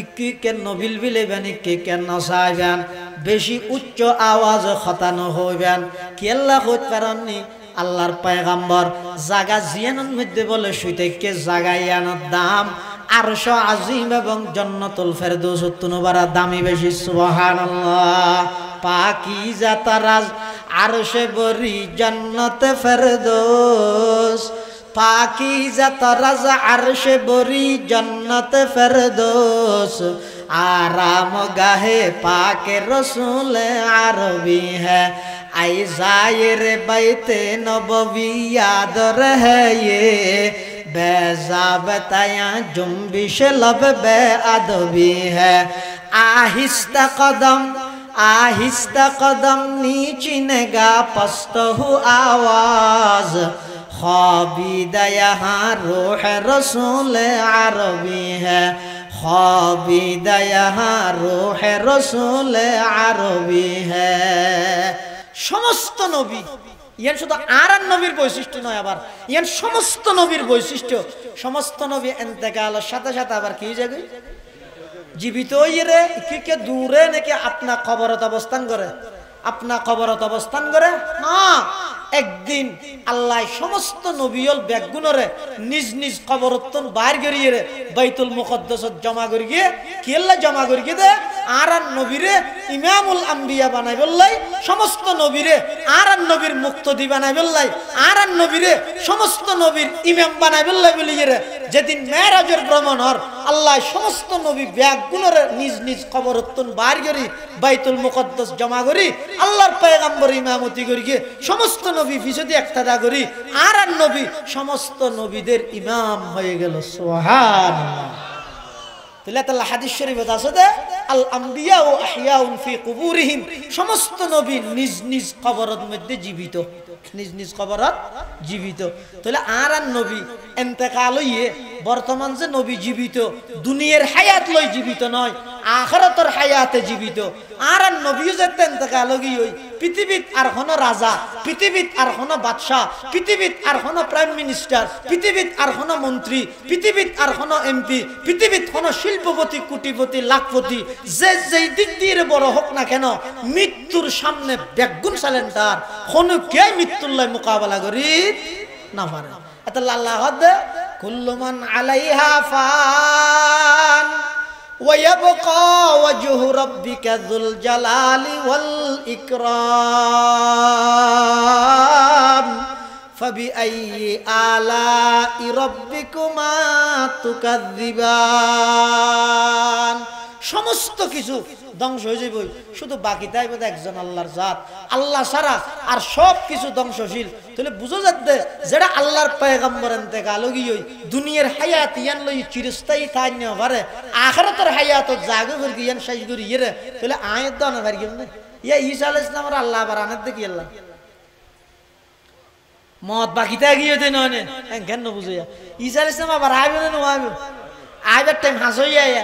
ইকি কেন নবিল বিলেবেন ইকি কেন নসাইবেন বেশি উচ্চ আওয়াজ খতানো হইবেন কি আল্লাহ হইতে পারেননি আল্লাহর পয়গম্বর জাগা জিয়ানোর মধ্যে বলে শুইতে জাগাইয়ানোর দাম আরশ আজিম এবং জান্নাতুল ফেরদৌস তুনবারা দামি বেশি সুবহানাল্লাহ পাকিজা তারাজ আরশে বরি জান্নাতে ফেরদৌস পাকিজা তারাজ আরশে বরি জান্নাতে ফেরদৌস आराम गाहे पाके रसूल अरबी है आई जायर बैते नबवी याद रहे ये बेज़ाबताया जुम्बिश लब बे अदबी है आहिस्ता कदम नीचिनेगा पस्त हु आवाज ख्वाबीदा यहाँ रूह रसूल अरबी है ख्वाबीदा यहाँ रूह रसूल अरबी है समस्त नबी ইয়ান শুধু আরান নবীর বৈশিষ্ট্য নয় আবার ইয়ান সমস্ত নবীর বৈশিষ্ট্য সমস্ত নবী ইন্তেকালের সাথে সাথে আবার কি জাগে জীবিত হইরে কে দূরে নাকি আপনা কবরত অবস্থান করে আপনা কবরত অবস্থান করে হ্যাঁ একদিন আল্লাহ সমস্ত নবীল ব্যাগগুনরে নিজ নিজ কবরতন বাইর করিয়ে বাইতুল মুকদ্দাসত জমা করি গিয়ে কি আল্লাহ জমা করি গিয়ে দে আরান নবীরে ইমামুল আম্বিয়া বানাই বললাই সমস্ত নবীরে আরান নবীর মুক্তদি বানাই বললাই আরান নবীরে সমস্ত নবীর ইমাম বানাই বললাই বলিয়ে যেদিন মেরাজের ভ্রমণ হর আল্লাহ সমস্ত নবী ব্যাগগুনরে নিজ নিজ কবরতন বাইর করি বাইতুল মুকদ্দাস জমা করি আল্লাহর পয়গম্বর ইমামতি করি গিয়ে সমস্ত নবী পিছনে একতাদা করি আরান নবী সমস্ত নবীদের ইমাম হয়ে গেল সুবহানাল্লাহ তাহলে হাদিস শরীফে আছে যে আল আম্বিয়া ও আহিয়াউন ফি কুবুরিহিম সমস্ত নবী নিজ নিজ কবরের মধ্যে জীবিত নিজ নিজ কবরত জীবিত তাহলে আরান নবী ইন্তেকাল হইয়ে বর্তমান যে নবী জীবিত দুনিয়ার হায়াত লই জীবিত নয় আখিরাতের হায়াতে জীবিত আরান নবী যে ইন্তেকাল হই পৃথিবীত আর কোন রাজা পৃথিবীত আর কোন বাদশা পৃথিবীত আর কোন প্রাইম মিনিস্টার পৃথিবীত আর কোন মন্ত্রী পৃথিবীত আর কোন এমপি পৃথিবীত কোন শিল্পপতি কোটিপতি লাখপতি যে যেই দিক দিয়ে বড় হোক না কেন মৃত্যুর সামনে ব্যাগুন সালেন্টার কোন কে মৃত্যুর লাই মোকাবেলা করি না পারে আল্লাহ আল্লাহ কুল্লু মান আলাইহা ফান ويبقى وجه ربك ذو الجلال والإكرام فبأي آلاء ربكما تكذبان সমস্ত কিছু ধ্বংস হয়ে যাবে শুধু বাকি থাকবে একজন আল্লাহর জাত আল্লাহ ছাড়া আর সব কিছু ধ্বংসশীল তাহলে বুঝা যাচ্ছে যেটা আল্লাহর পয়গম্বর ইন্তেকাল হই দুনিয়ার হায়াত ইয়ান লই চিরস্থায়ী থাই না পারে আখিরাতের হায়াত জাগে করে ইয়ান শেষ করি ইরে তাহলে আয়াত দাও না পারি কেমনে ইয়া ঈসা আলাইহিস সালামের আল্লাহ আবার আনাত দেখি আল্লাহ মত বাকি থাকি হইতে নয় কেন বুঝে ঈসা আলাইহিস সালাম আবার আইবে না আইবে আইবার টাইম হাস হইয়া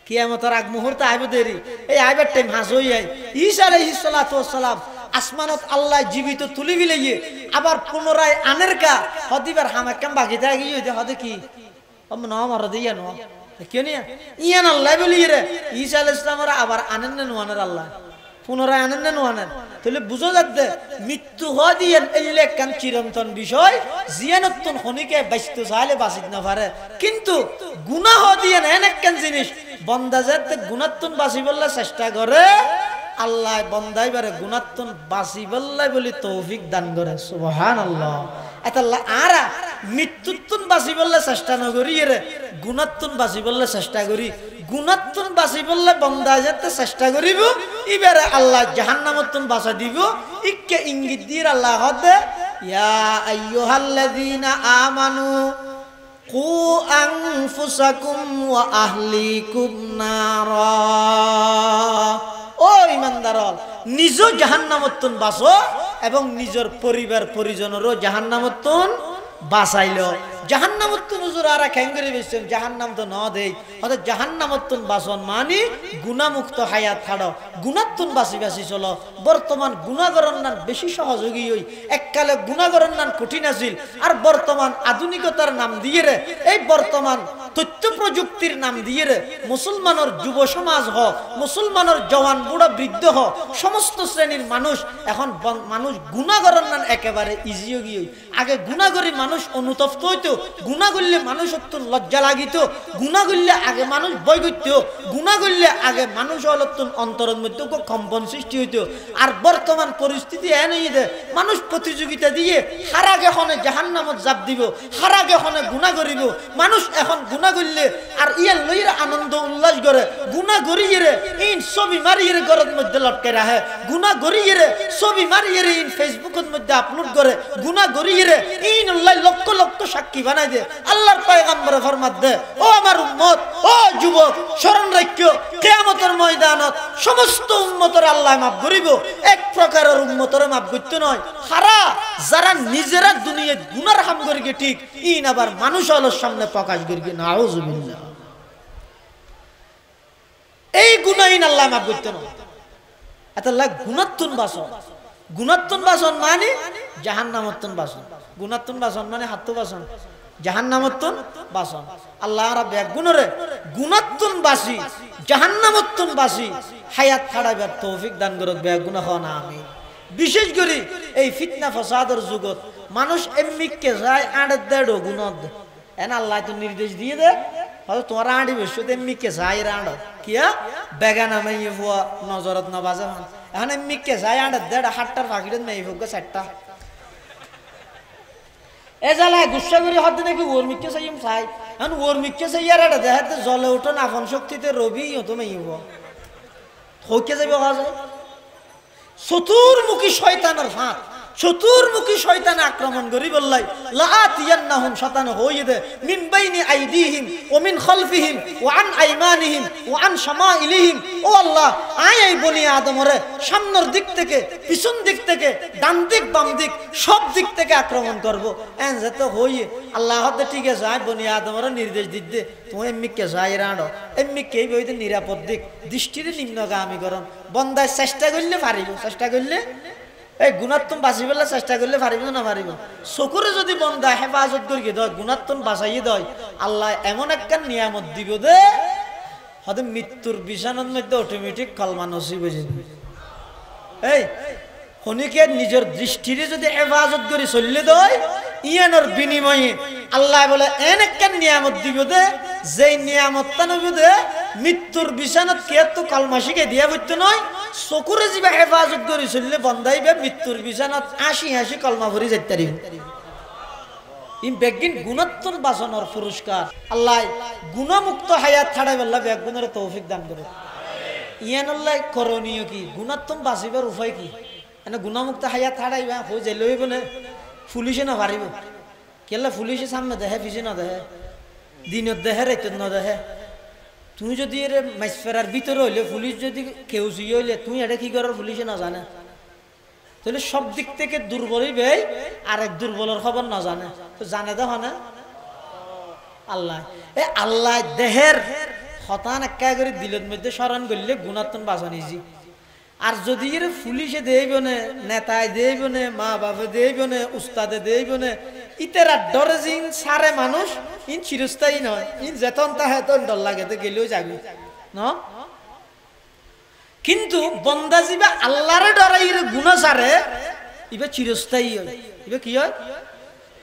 কিয়ামতের আগ মুহূর্তে আইবে দেরি এই আইবার টাইম হাস হইয়া ঈসা আলাইহিস সালাতু ওয়াস সালাম আসমানত আল্লাহ জীবিত তুলি বিলিয়ে আবার পুনরায় আনের কা হদিবার হামাকাম বাকি থাকি হইতে হদে কি না আমার দিয়া ন কেন ইয়ান আল্লাহ বলিয়ে রে ঈসা আলাইহিস সালামের আবার আনেন না নোয়ানের আল্লাহ পুনরায় আনেন না নোয়ানের তাহলে বুঝো যাচ্ছে মৃত্যু হদিয়ান এলে কান চিরন্তন বিষয় জিয়ানতন খনিকে বাঁচতে চাইলে বাঁচিত না পারে কিন্তু গুনাহ হদিয়ান এন এক কান জিনিস বন্দা যাতে গুণাত্তন বাঁচি বললে চেষ্টা করে আল্লাহ বন্দাইবারে গুনাত্তন বাসি বল্লাই বলি তৌফিক দান করে সুবহানাল্লাহ এতাল্লাহ আরা মৃত্যুত্তন বাসি বললে চেষ্টা না করি রে গুনাত্তন বাসি বললে চেষ্টা করি গুনাত্তন বাসি বললে বন্দা যেতে চেষ্টা করিব এবারে আল্লাহ জাহান্নামতন বাসা দিব ইকে ইঙ্গিত দিয়ে আল্লাহ হদে ইয়া আইয়ুহাল্লাযীনা আমানু কু আনফুসাকুম ওয়া আহলিকুম নারা ও ইমানদারল নিজ জাহান্নামতন বাঁচো এবং নিজের পরিবার পরিজনেরও জাহান্নামতন বাঁচাইলো জাহান্নামতন হুজুর আরা খেঙ্গরি বেছেন জাহান্নাম তো ন দেই অর্থাৎ জাহান্নামতন বাসন মানে গুনামুক্ত হায়াত ছাড়ো গুনাত্তন বাসি বাসি চলো বর্তমান গুণাগরণ নান বেশি সহযোগী হই এককালে গুণাগরণ নান কঠিন আছিল আর বর্তমান আধুনিকতার নাম দিয়ে রে এই বর্তমান তথ্য প্রযুক্তির নাম দিয়ে রে মুসলমানের যুব সমাজ হ মুসলমানের জওয়ান বুড়া বৃদ্ধ হ সমস্ত শ্রেণীর মানুষ এখন মানুষ গুণাগরণ নান একেবারে ইজি হই আগে গুণাগরি মানুষ অনুতপ্ত হইতো গুনাহ করলে মানুষ একটু লজ্জা লাগিত গুনাহ করলে আগে মানুষ ভয় করত গুনাহ করলে আগে মানুষ অলত্তন অন্তরের মধ্যে কম্পন সৃষ্টি হইতো আর বর্তমান পরিস্থিতি এন হইছে মানুষ প্রতিযোগিতা দিয়ে হার আগে হনে জাহান্নামত জাপ দিব হার আগে হনে গুনাহ করিব মানুষ এখন গুনাহ করলে আর ইয়া লইরা আনন্দ উল্লাস করে গুনাহ করিয়ে রে ইন ছবি মারিয়ে রে ঘরের মধ্যে লটকে রাখে গুনাহ করিয়ে রে ছবি মারিয়ে রে ইন ফেসবুকের মধ্যে আপলোড করে গুনাহ করিয়ে রে ইন আল্লাহ লক্ষ লক্ষ সাক্ষী বানাই দে আল্লাহর পয়গম্বর ফরমাত দে ও আমার উম্মত ও যুবক স্মরণ রাখিও কিয়ামতের ময়দানত সমস্ত উম্মতের আল্লাহ মাফ করিব এক প্রকারের উম্মতের মাফ করতে নয় সারা যারা নিজেরা দুনিয়ায় গুনার হাম করিগে ঠিক ইন আবার মানুষ আলোর সামনে প্রকাশ করিগে নাউজুবিল্লাহ এই গুনাহীন আল্লাহ মাফ করতে নয় এতলা গুনাত্তুন বাসন গুনাত্তুন বাসন মানে জাহান্নামত্তুন বাসন গুনাত্তুন বাসন মানে হাত্তু বাসন জাহান্নামত্তুন বাসন আল্লাহ রাব্বে গুণরে গুনাত্তুন বাসি জাহান্নামত্তুন বাসি হায়াত ছাড়াইবার তৌফিক দান করুক বে গুনাহ না আমি বিশেষ করে এই ফিতনা ফাসাদের যুগত মানুষ এমনিকে যায় আড়ে দেড় গুণত এন আল্লাহ তো নির্দেশ দিয়ে দে হয়তো তোমার আড়ি বেশ এমনিকে যায় রাড় কিয়া বেগানা মাইয়ে ফুয়া নজরত না বাজে এখন এমনিকে যায় আড়ে দেড় হাটটার ফাঁকির মেয়ে ফুকা চারটা এ জ্বালায় গুসা করে হতে নাকি ওর মিক্কে চাইম চাই এখন ওর মিক্কে চাই আর এটা দেখাতে জলে উঠোন আপন শক্তিতে রবি হতো মাইব হইকে যাবে হওয়া যায় চতুর্মুখী শয়তানের ফাঁক চতুর্মুখী শয়তানে আক্রমণ করি বললাই লাআতিয়ান্নাহুম শয়তান হইদে মিন বাইনি আইদিহিম ওয়া মিন খালফিহিম ওয়া আন আইমানিহিম ওয়া আন শামাইলিহিম ও আল্লাহ এই বনি আদমরে সামনের দিক থেকে পিছন দিক থেকে ডান দিক বাম দিক সব দিক থেকে আক্রমণ করব এন যত হই আল্লাহ হতে ঠিক আছে বনি আদমরে নির্দেশ দিতে তুমি এমনিকে যাই রাড়ো এমনিকে হইতে নিরাপদ দিক দৃষ্টিরে নিম্নগামী করন বন্দায় চেষ্টা করলে পারিব চেষ্টা করলে এই গুণাত্তম বাঁচি পেলে চেষ্টা করলে পারিব না পারিব চকুরে যদি বন্ধা হেফাজত করি দেয় গুণাত্তম বাঁচাইয়ে দেয় আল্লাহ এমন একটা নিয়ামত দিব দে হয়তো মৃত্যুর বিছানার মধ্যে অটোমেটিক কলমা নসিব হয়ে যাবে এই খনিকে নিজের দৃষ্টিরে যদি হেফাজত করে চললে দেয় ইয়ানোর বিনিময়ে আল্লাহ বলে এন একটা নিয়ামত দিব দে যেই নিয়ামতটা নব দে মৃত্যুর বিছানাত কে তো কলমা শিখে দিয়া বলতে নয় চকুরে যা হেফাজত করে চললে বন্ধাইবে মৃত্যুর বিছানাত হাসি হাসি কলমা ভরি যেতে পারিব ইম বেগিন গুণাত্তর বাসনের পুরস্কার আল্লাহ গুণমুক্ত হায়াত ছাড়াই বললা বেগুনের তৌফিক দান করে ইয়ান আল্লাহ করণীয় কি গুণাত্তম বাঁচিবার উপায় কি এনে গুণমুক্ত হায়াত ছাড়াইবা হয়ে যাই লইব না পুলিশে না পারিব কেলা পুলিশে সামনে দেহে পিছে না দেহে দিনত দেহে রাইতত না দেহে তুমি যদি এর মাইসফেরার ভিতরে হইলে পুলিশ যদি কেউ জুই হইলে তুমি এটা কি করার পুলিশে না জানে তাহলে সব দিক থেকে দুর্বলই বেই আর এক দুর্বলের খবর না জানে তো জানে দেখো না আল্লাহ এ আল্লাহ দেহের হতান একা করে দিলের মধ্যে স্মরণ করলে গুণাত্তন বাঁচান ইজি আর যদি এর পুলিশে দেইব না নেতায় দেইব না মা বাবা দেইব না উস্তাদে দেইব না ইতেরা ডরে জিন সারে মানুষ ইন চিরস্থায়ী নয় ইন যেতন তাহে তন ডর লাগে তো গেলেও যাবি ন কিন্তু বন্দা জিবা আল্লাহরে ডরাই গুণা সারে ইবে চিরস্থায়ী হয় ইবে কি হয়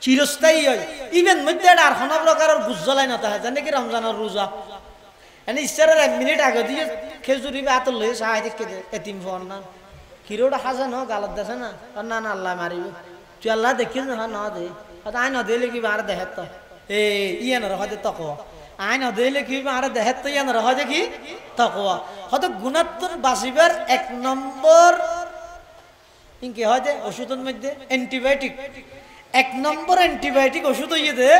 চিরস্থায়ী হয় ইভেন মধ্যে আর কোনো প্রকারের গুজ্জলাই না তাহে জানে কি রমজানের রোজা এনে ইচ্ছারের 1 মিনিট আগে দিয়ে খেজুরি বাত লয়ে সাহাই দেখে দে এতিম ফোন না কিরোটা হাসা ন গালত দেছে না না না আল্লাহ মারিব তুই আল্লাহ দেখিস না না দে আই ন দিলে কি আর দেহে তো ইয়ান রহ দে তকওয়া আই ন দিলে কি আর দেহে তো ইয়ান রহ দে কি তকওয়া হয়তো গুণাত্মক বাঁচিবার 1 নম্বর ইনকে হয় যে ওষুধের মধ্যে অ্যান্টিবায়োটিক 1 নম্বর অ্যান্টিবায়োটিক ওষুধ হইয়ে দে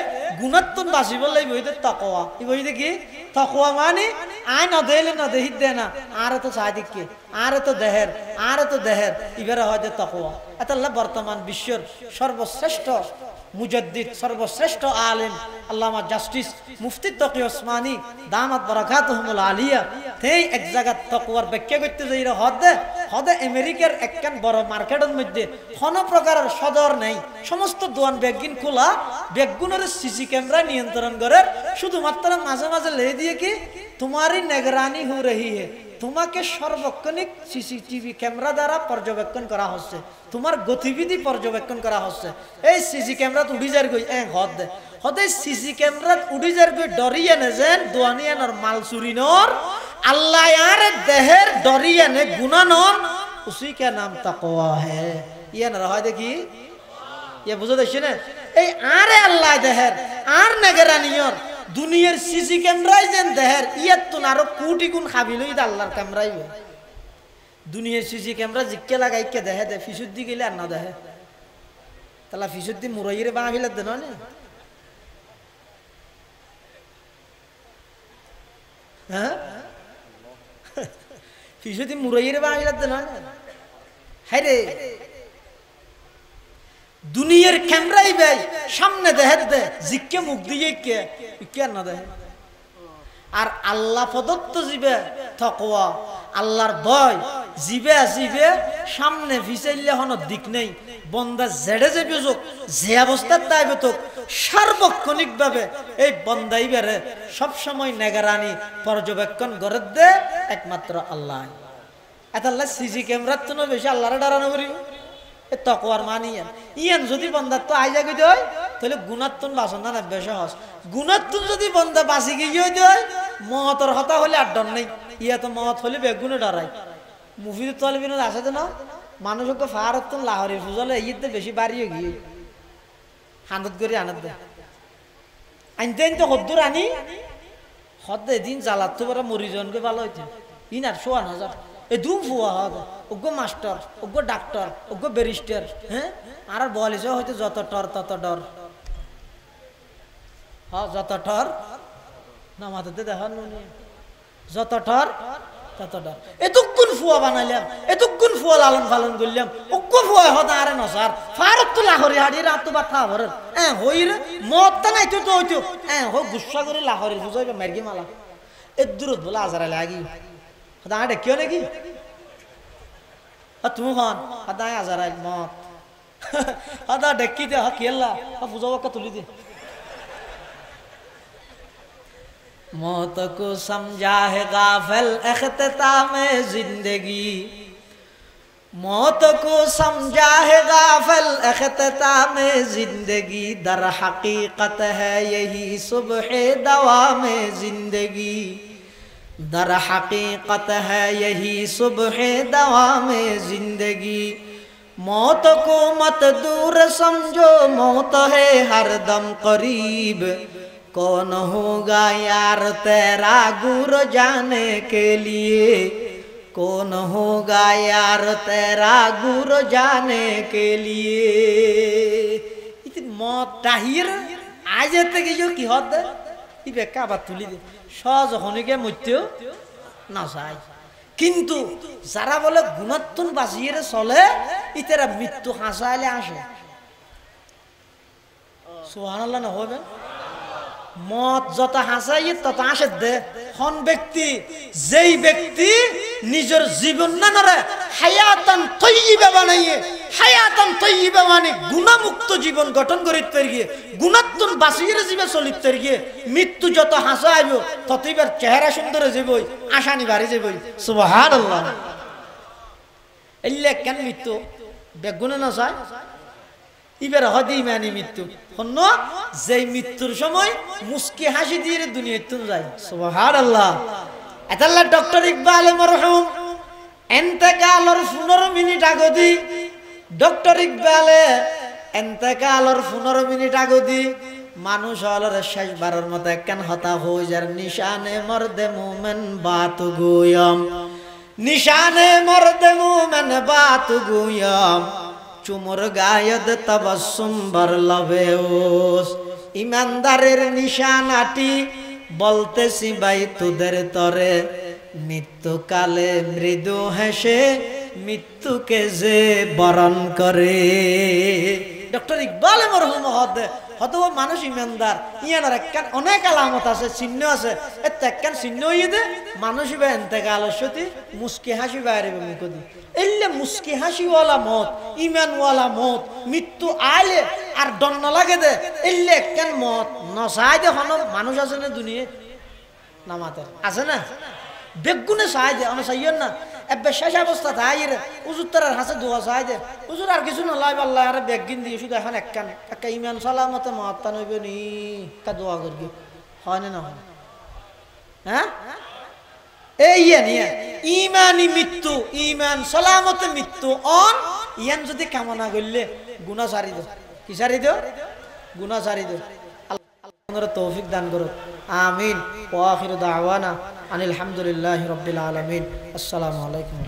গুণাত্মক বাঁচিবার লাগবে হইতে তকওয়া ই বইতে কি তকওয়া মানে আই ন দিলে ন দেহি দে না আর তো সাদিক কি আর তো দেহের ইবারে হয় যে তকওয়া আল্লাহ বর্তমান বিশ্বের সর্বশ্রেষ্ঠ মুজাদ্দিদ সর্বশ্রেষ্ঠ আলেম আল্লামা জাস্টিস মুফতি তকি ওসমানী দামাত বারাকাতুহুমুল আলিয়া তেই এক জায়গা তকওয়ার ব্যাখ্যা করতে যাই হদে আমেরিকার একখান বড় মার্কেটের মধ্যে কোন প্রকারের সদর নেই সমস্ত দোয়ান ব্যাগিন খোলা ব্যাগগুনের সিসি ক্যামেরা নিয়ন্ত্রণ করে শুধুমাত্র মাঝে মাঝে লে দিয়ে কি তোমারই নিগরানি হো রহি হে তোমাকে সর্বক্ষণিক সিসিটিভি ক্যামেরা দ্বারা পর্যবেক্ষণ করা হচ্ছে তোমার গতিবিধি পর্যবেক্ষণ করা হচ্ছে এই সিসি ক্যামেরা উড়ি যার গই হদে সিসি ক্যামেরা উড়ি যার গই ডরিয়ে নে যেন দোয়ানিয়ানোর মাল চুরিনোর আল্লাহ আর দেহের ডরিয়ে নে গুনানোর উসি কে নাম তাকওয়া হে ইয়ান রয় দেখি ইয়ে বুঝো দেখছি না এই আরে আল্লাহ দেহের আর নেগরানিয়র দুনিয়ার সিসি ক্যামেরাই যেন দেহের ইয়াত তো আরো কোটি গুণ খাবিলই আল্লাহর ক্যামেরাই দুনিয়ার সিসি ক্যামেরা জিক্কে লাগাই কে দেহে দে ফিসুদ্দি গেলে আর না দেহে তাহলে ফিসুদ্দি মুরাইয়ের বাঙালি দেন না হ্যাঁ ফিসুদ্দি মুরাইয়ের বাঙালি দেন না হ্যাঁ রে দুনিয়ার ক্যামেরাই ভাই সামনে দেহে দে জিক্কে মুখ দিয়ে কে না দেহে আর আল্লাহ প্রদত্ত জীবে তাকওয়া আল্লাহর ভয় জীবে সামনে ফিসাইলে হন দিক নেই বন্দা জেড়ে যাবে যোগ যে অবস্থার দাইবে তো সার্বক্ষণিক ভাবে এই বন্দাই বেড়ে সবসময় নেগারানি পর্যবেক্ষণ করে দে একমাত্র আল্লাহ এত আল্লাহ সিসি ক্যামেরার তো বেশি আল্লাহরে ডারানো করি তকওয়ার মানিয়া ইয়ান যদি বন্দার তো আইজা গই দেয় তাহলে গুণাত্মন বাসন না বেশ সহজ গুণাত্মন যদি বন্দা বাসি গিয়ে দেয় মহতর হতা হলে আর ডর নেই ইয়া তো মহৎ হলে বেগুনে ডরাই মুফিদ তলবিন আছে তো না মানুষকে ফারত লাহরি ফুজলে ইয়েতে বেশি বাড়িয়ে গিয়ে হানত করে আনত দে আনতে আনতে হদ্দুর আনি হদ এদিন জ্বালাত তো বড় মরিজনকে ভালো হইতে ইন আর 1,000 এ দুম ফুয়া হবে ওগো মাস্টার ওগো ডাক্তার ওগো ব্যারিস্টার হ্যাঁ আর বলিস হয়তো যত টর তত ডর হ্যাঁ যত টর না মাথাতে দেখার যত টর তত ডর এতক্ষণ ফুয়া বানাইলাম এতক্ষণ ফুয়া লালন পালন করলাম ওগো ফুয়া হতা আরে নসার ফারত তো লাহরি হাড়ি রাত বা থা ভরে হই রে মত নাই তো হইতো হো গুসা করে লাহরি বুঝাইবে মেরগি মালা এ দূরত বলে আজারা লাগি হতা আড়ে কেউ নাকি তুমি হন হদায় আজারাইল মত হদা ডেকি দে কেলা বুঝাবো কা তুলি দে मौत को समझा है गाफिल इख्तिताम जिंदगी मौत को समझा है गाफिल इख्तिताम जिंदगी दर हकीकत है यही सुबह दवाम जिंदगी दर हकीकत है यही सुबह दवाम जिंदगी मौत को मत दूर समझो मौत है हर दम करीब कौन होगा यार तेरा गुर जाने के लिए कौन होगा यार तेरा गुर जाने के लिए इतनी मौत ताहिर आज तक जो की होत इबे का बात तुली दे সহজ হনিকে মৃত্যু না চাই কিন্তু যারা বলে গুণাত্মন বাঁচিয়ে চলে ইতারা মৃত্যু হাসাইলে আসে সুবহানাল্লাহ না হবে মত যত হাসাই তত আসে দে হন ব্যক্তি যেই ব্যক্তি নিজের জীবন না নরে হায়াতান তয়্যিবা বানাইয়ে হায়াতান তয়্যিবা মানে গুনাহমুক্ত জীবন গঠন করিতে পারিয়ে গুণাত্মন বাঁচিয়ে জীবে চলিতে পারিয়ে মৃত্যু যত হাসাইব ততইবার চেহারা সুন্দর যাবই আশানি বাড়ি যাবই সুবহানাল্লাহ এল্লে কেন মৃত্যু বেগুনে না চায় ইবার হদি ইমানি মৃত্যু হন্য যেই মৃত্যুর সময় মুস্কি হাসি দিয়ে দুনিয়ায় তুন যায় সুবহানাল্লাহ। এতাল্লাহ ডক্টর ইকবাল মরহুম এন্তেকালর 15 মিনিট আগদি ডক্টর ইকবালে এন্তেকালর 15 মিনিট আগদি মানুষ হলর শেষবারের মতো একখান হতা হয়ে যার নিশানে মর্দে মুমেন বাত গুয়ম নিশানে মর্দে মুমেন বাত গুয়ম চুমুর গায়দ তবসুম বর লবেউস ইমানদারের নিশানাটি বলতেছি ভাই তোদের তরে মৃত্যুকালে মৃদু হেসে মৃত্যুকে যে বরণ করে। ডক্টর ইকবাল মরহুম হত মানুষ ইমানদার ইয়ানার একখান অনেক আলামত আছে চিহ্ন আছে এত একখান চিহ্ন হইয়ে দে মানুষ ইবা এন্তেকাল সতী মুস্কি হাসি বাইরে মুখ দি এলে মুস্কি হাসিওয়ালা মত ইমানওয়ালা মত মৃত্যু আইলে আর দন্ন লাগে দে এলে একখান মত নসাই দে হন মানুষ আছে না দুনিয়া নামাতে আছে না বেগুনে সাহায্য অনেক সাইয়ের না এবার শেষ অবস্থা তাই উজুর তার হাসে দোয়া সাহায্য উজুর আর কিছু না লাই পাল্লা আর বেগিন দিয়ে শুধু এখন একখান একটা ইমান সালামতে মহাত্মা নইবে নি একটা দোয়া করবি হয় না হয় হ্যাঁ এই নিয়ে ইমানি মৃত্যু ইমান সালামতে মৃত্যু অন ইয়ান যদি কামনা করলে গুনাহ সারি দো কি সারি দো গুনাহ সারি দো আল্লাহ তৌফিক দান করো আমিন ওয়া আখিরু দাওয়ানা আনিল হামদুলিল্লাহি রাব্বিল আলামিন আসসালামু আলাইকুম।